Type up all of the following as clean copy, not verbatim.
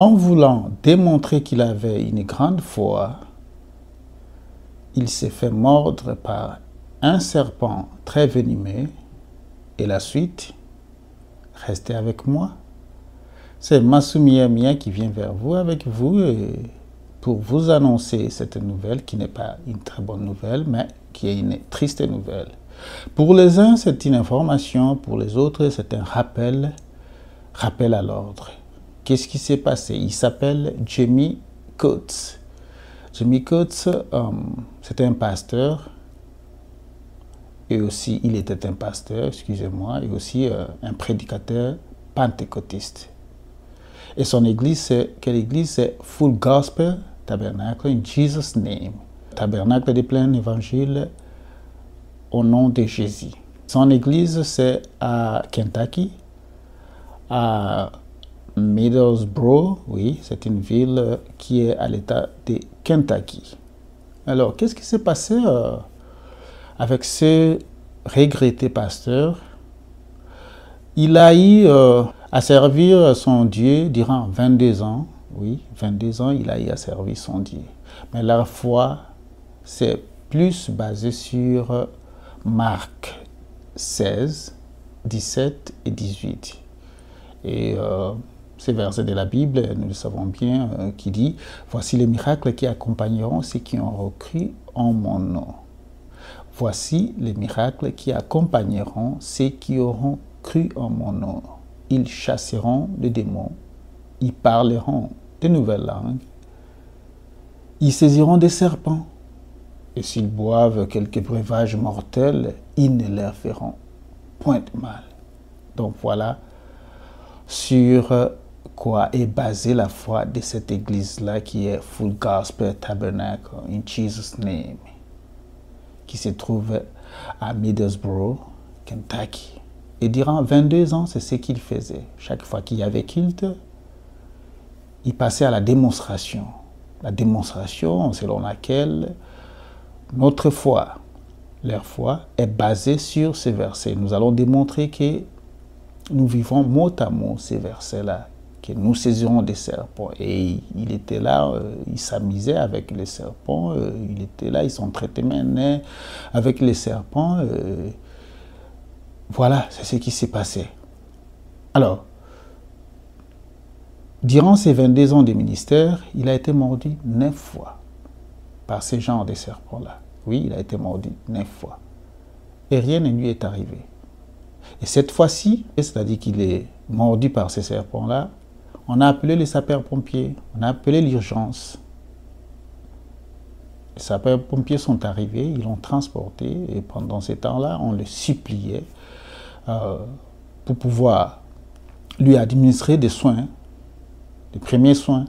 En voulant démontrer qu'il avait une grande foi, il s'est fait mordre par un serpent très venimeux et la suite, restez avec moi. C'est Masumi Mia qui vient vers vous avec vous pour vous annoncer cette nouvelle qui n'est pas une très bonne nouvelle, mais qui est une triste nouvelle. Pour les uns, c'est une information, pour les autres, c'est un rappel à l'ordre. Qu'est-ce qui s'est passé? Il s'appelle Jamie Coates. Jamie Coates, c'était un pasteur, et aussi, il était un pasteur, excusez-moi, et aussi un prédicateur pentecôtiste. Et son église, c'est quelle église? C'est Full Gospel Tabernacle in Jesus' name. Tabernacle des pleins évangiles au nom de Jésus. Son église, c'est à Kentucky, à Middlesbrough, oui, c'est une ville qui est à l'état de Kentucky. Alors, qu'est-ce qui s'est passé avec ce regretté pasteur? Il a eu à servir son Dieu durant 22 ans. Oui, 22 ans, il a eu à servir son Dieu. Mais la foi, c'est plus basé sur Marc 16, 17 et 18. Et ces versets de la Bible, nous le savons bien, qui dit « Voici les miracles qui accompagneront ceux qui ont cru en mon nom. Voici les miracles qui accompagneront ceux qui auront cru en mon nom. Ils chasseront les démons, ils parleront de nouvelles langues, ils saisiront des serpents, et s'ils boivent quelques breuvages mortels, ils ne leur feront point de mal. » Donc voilà sur quoi est basée la foi de cette église-là qui est Full Gospel Tabernacle in Jesus' name, qui se trouve à Middlesbrough, Kentucky. Et durant 22 ans, c'est ce qu'il faisait. Chaque fois qu'il y avait culte, il passait à la démonstration. La démonstration selon laquelle notre foi, leur foi, est basée sur ces versets. Nous allons démontrer que nous vivons mot à mot ces versets-là, que nous saisirons des serpents. Et il était là, il s'amusait avec les serpents, il était là, il s'entretenait avec les serpents. Voilà, c'est ce qui s'est passé. Alors, durant ces 22 ans de ministère, il a été mordu 9 fois par ces genres de serpents-là. Oui, il a été mordu 9 fois. Et rien ne lui est arrivé. Et cette fois-ci, c'est-à-dire qu'il est mordu par ces serpents-là, on a appelé les sapeurs-pompiers, on a appelé l'urgence. Les sapeurs-pompiers sont arrivés, ils l'ont transporté, et pendant ce temps-là, on le suppliait pour pouvoir lui administrer des soins, des premiers soins.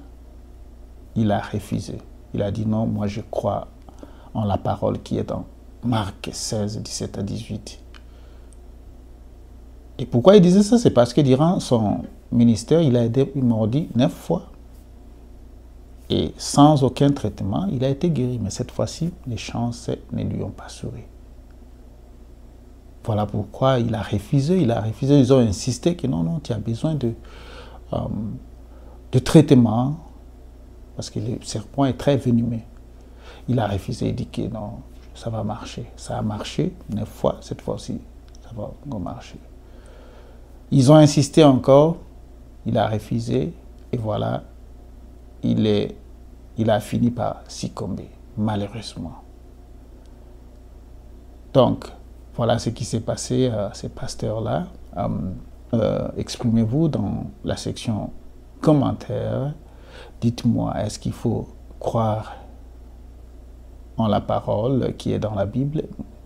Il a refusé. Il a dit non, moi je crois en la parole qui est dans Marc 16, 17 à 18. Et pourquoi il disait ça? C'est parce que durant son ministère, il a été mordu 9 fois. Et sans aucun traitement, il a été guéri. Mais cette fois-ci, les chances ne lui ont pas souri. Voilà pourquoi il a refusé. Ils ont insisté que non, non, tu as besoin de traitement. Parce que le serpent est très venimeux. Il a refusé. Il dit que non, ça va marcher. Ça a marché 9 fois. Cette fois-ci, ça va marcher. Ils ont insisté encore, il a refusé, et voilà, il a fini par succomber, malheureusement. Donc, voilà ce qui s'est passé à ces pasteurs-là. Exprimez-vous dans la section commentaires. Dites-moi, est-ce qu'il faut croire en la parole qui est dans la Bible,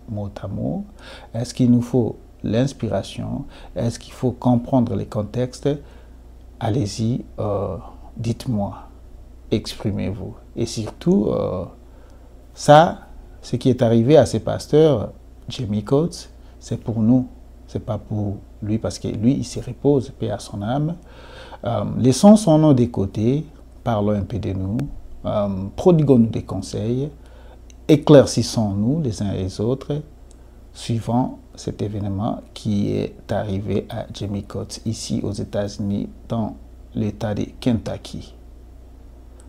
mot à mot? Est-ce qu'il nous faut l'inspiration? Est-ce qu'il faut comprendre les contextes? Allez-y, dites-moi, exprimez-vous. Et surtout, ça, ce qui est arrivé à ces pasteurs, Jamie Coates, c'est pour nous, c'est pas pour lui, parce que lui, il se repose, paix à son âme. Laissons son nom de côté, parlons un peu de nous, prodiguons-nous des conseils, éclaircissons-nous les uns et les autres, suivant cet événement qui est arrivé à Jamie Coates ici aux États-Unis dans l'État de Kentucky.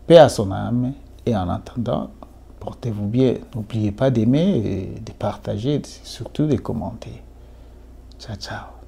Paix à son âme, et en attendant, portez-vous bien. N'oubliez pas d'aimer, de partager, surtout de commenter. Ciao, ciao.